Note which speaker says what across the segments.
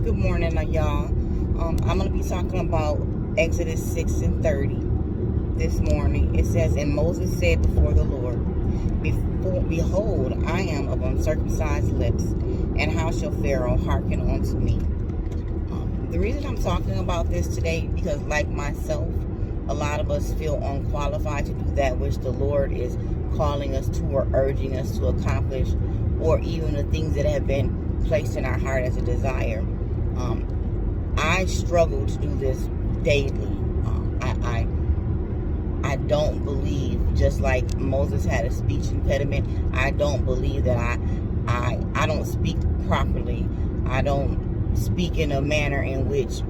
Speaker 1: Good morning, y'all. I'm going to be talking about Exodus 6 and 30 this morning. It says, "And Moses said before the Lord, Behold, I am of uncircumcised lips, and how shall Pharaoh hearken unto me?" The reason I'm talking about this today, because like myself, a lot of us feel unqualified to do that which the Lord is calling us to or urging us to accomplish, or even the things that have been placed in our heart as a desire. I struggle to do this daily. I don't believe, just like Moses had a speech impediment, I don't believe that I don't speak properly. I don't speak in a manner in which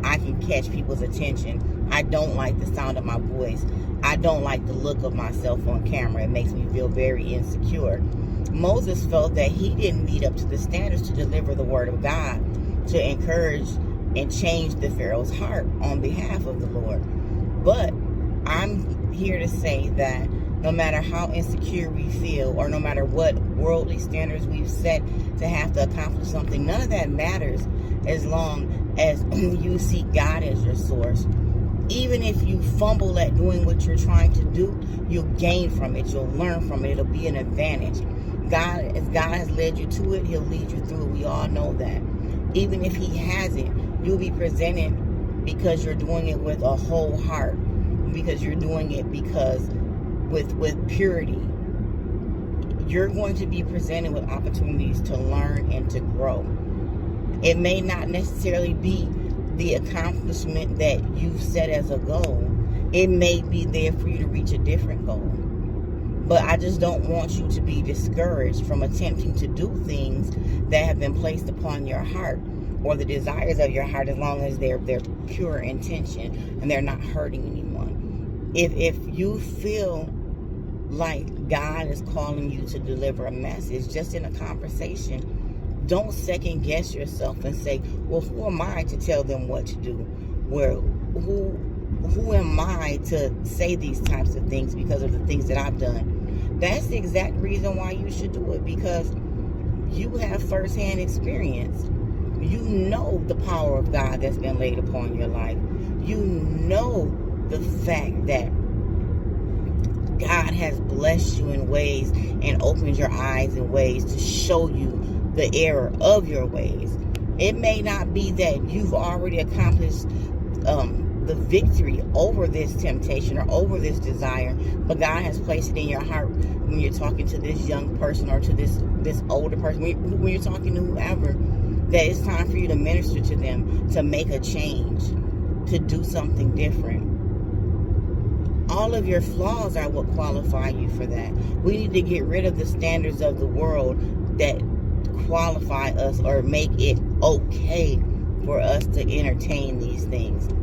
Speaker 1: I can catch people's attention. I don't like the sound of my voice. I don't like the look of myself on camera. It makes me feel very insecure. Moses felt that he didn't meet up to the standards to deliver the word of God, to encourage and change the Pharaoh's heart on behalf of the Lord. But I'm here to say that no matter how insecure we feel, or no matter what worldly standards we've set to have to accomplish something, none of that matters as long as you see God as your source. Even if you fumble at doing what you're trying to do, you'll gain from it. You'll learn from it. It'll be an advantage. As God has led you to it, He'll lead you through it. We all know that. Even if He hasn't, you'll be presented because you're doing it with a whole heart, because you're doing it because with purity. You're going to be presented with opportunities to learn and to grow. It may not necessarily be the accomplishment that you've set as a goal. It may be there for you to reach a different goal. But I just don't want you to be discouraged from attempting to do things that have been placed upon your heart, or the desires of your heart, as long as they're pure intention and they're not hurting anyone. If you feel like God is calling you to deliver a message, just in a conversation, don't second guess yourself and say, well, who am I to tell them what to do? Well, who am I to say these types of things because of the things that I've done? That's the exact reason why you should do it, because you have firsthand experience. You know the power of God that's been laid upon your life. You know the fact that God has blessed you in ways and opened your eyes in ways to show you the error of your ways. It may not be that you've already accomplished the victory over this temptation or over this desire, but God has placed it in your heart when you're talking to this young person or to this older person, when you're talking to whoever, that it's time for you to minister to them, to make a change, to do something different. All of your flaws are what qualify you for that. We need to get rid of the standards of the world that qualify us or make it okay for us to entertain these things.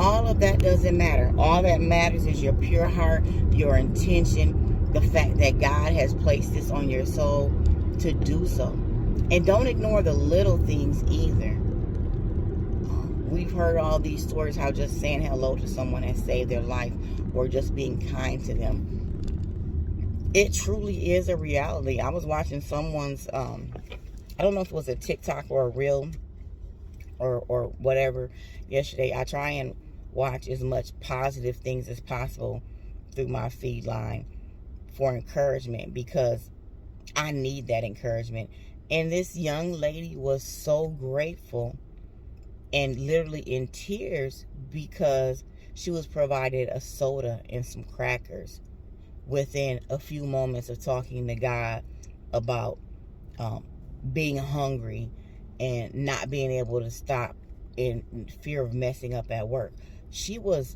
Speaker 1: All of that doesn't matter. All that matters is your pure heart, your intention, the fact that God has placed this on your soul to do so. And don't ignore the little things either. We've heard all these stories, how just saying hello to someone has saved their life, or just being kind to them. It truly is a reality. I was watching someone's, I don't know if it was a TikTok or a reel or whatever yesterday. I try and watch as much positive things as possible through my feed line for encouragement, because I need that encouragement. And this young lady was so grateful and literally in tears because she was provided a soda and some crackers within a few moments of talking to God about being hungry and not being able to stop in fear of messing up at work. She was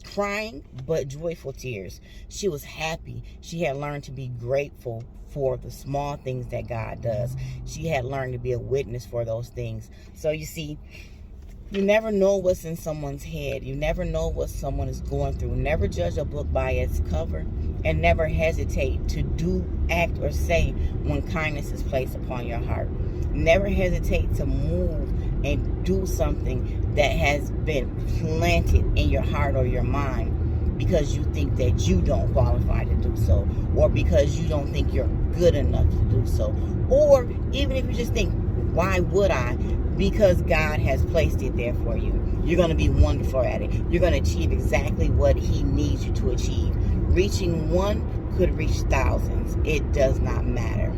Speaker 1: crying, but joyful tears. She was happy. She had learned to be grateful for the small things that God does. She had learned to be a witness for those things. So you see, you never know what's in someone's head. You never know what someone is going through. Never judge a book by its cover, and never hesitate to do, act, or say when kindness is placed upon your heart. Never hesitate to move and do something that has been planted in your heart or your mind because you think that you don't qualify to do so, or because you don't think you're good enough to do so, or even if you just think, Why would I? Because God has placed it there for you. You're going to be wonderful at it. You're going to achieve exactly what he needs you to achieve. Reaching one could reach thousands. It does not matter.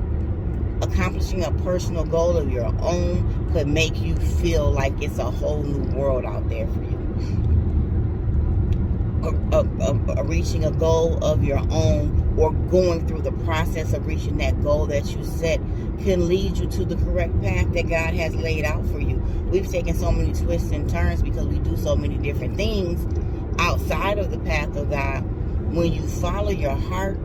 Speaker 1: Accomplishing a personal goal of your own could make you feel like it's a whole new world out there for you. Reaching a goal of your own, or going through the process of reaching that goal that you set, can lead you to the correct path that God has laid out for you. We've taken so many twists and turns because we do so many different things outside of the path of God. When you follow your heart,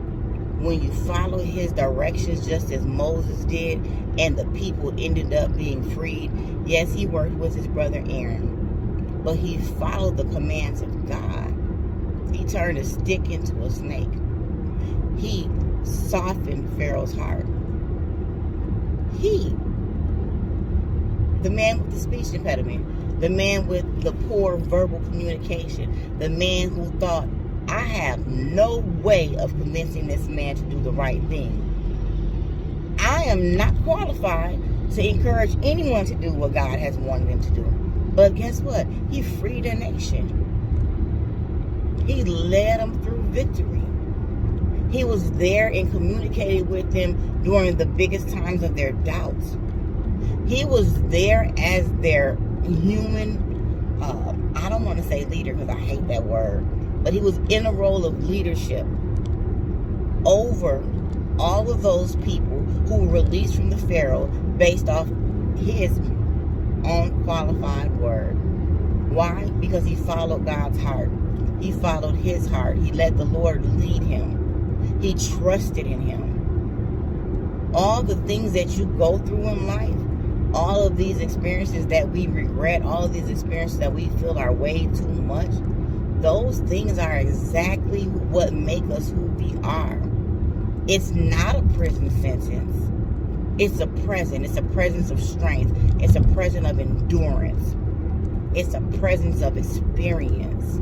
Speaker 1: when you follow his directions, just as Moses did, and the people ended up being freed. Yes, he worked with his brother Aaron, but he followed the commands of God. He turned a stick into a snake. He softened Pharaoh's heart. The man with the speech impediment, the man with the poor verbal communication, the man who thought, I have no way of convincing this man to do the right thing. I am not qualified to encourage anyone to do what God has wanted them to do. But guess what? He freed a nation. He led them through victory. He was there and communicated with them during the biggest times of their doubts. He was there as their human, I don't want to say leader because I hate that word, but he was in a role of leadership over all of those people who were released from the Pharaoh based off his unqualified word. Why? Because he followed God's heart. He followed his heart. He let the Lord lead him. He trusted in him. All the things that you go through in life, all of these experiences that we regret, all of these experiences that we feel are way too much, those things are exactly what make us who we are. It's not a prison sentence. It's a present. It's a presence of strength. It's a presence of endurance. It's a presence of experience.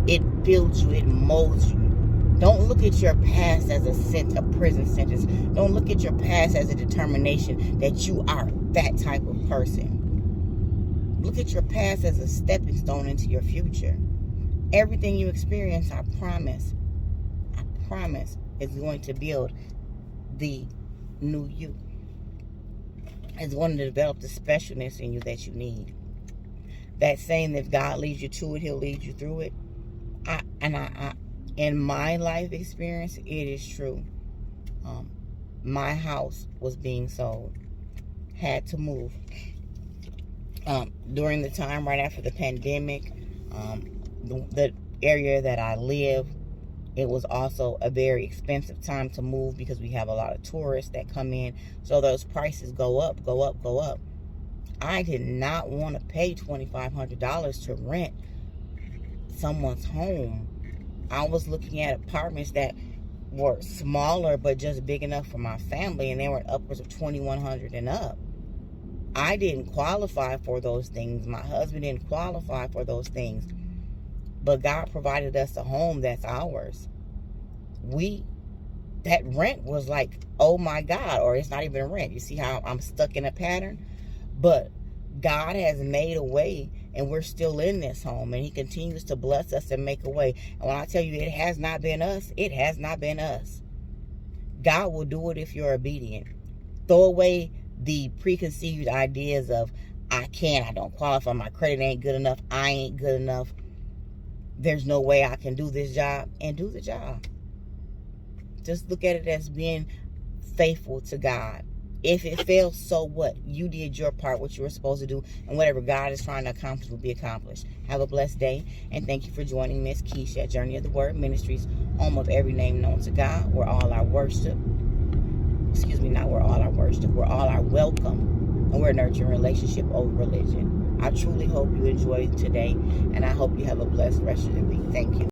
Speaker 1: It builds you. It molds you. Don't look at your past as a prison sentence. Don't look at your past as a determination that you are that type of person. Look at your past as a stepping stone into your future. Everything you experience, I promise, is going to build the new you. It's going to develop the specialness in you that you need. That saying that if God leads you to it, he'll lead you through it. In my life experience, it is true. My house was being sold. Had to move. During the time right after the pandemic, the area that I live, it was also a very expensive time to move because we have a lot of tourists that come in. So those prices go up. I did not want to pay $2,500 to rent someone's home. I was looking at apartments that were smaller but just big enough for my family, and they were upwards of $2,100 and up. I didn't qualify for those things. My husband didn't qualify for those things. But God provided us a home that's ours. That rent was like, oh my God, or it's not even rent. You see how I'm stuck in a pattern? But God has made a way, and we're still in this home, and he continues to bless us and make a way. And when I tell you it has not been us, it has not been us. God will do it if you're obedient. Throw away the preconceived ideas of, I don't qualify, my credit ain't good enough, I ain't good enough, there's no way I can do this job, and do the job. Just look at it as being faithful to God. If it fails, so what? You did your part, what you were supposed to do, and whatever God is trying to accomplish will be accomplished. Have a blessed day, and thank you for joining Miss Keisha at Journey of the Word Ministries, home of every name known to God, where all our worship, we're all our welcome, and we're nurturing relationship over religion. I truly hope you enjoyed today, and I hope you have a blessed rest of the week. Thank you.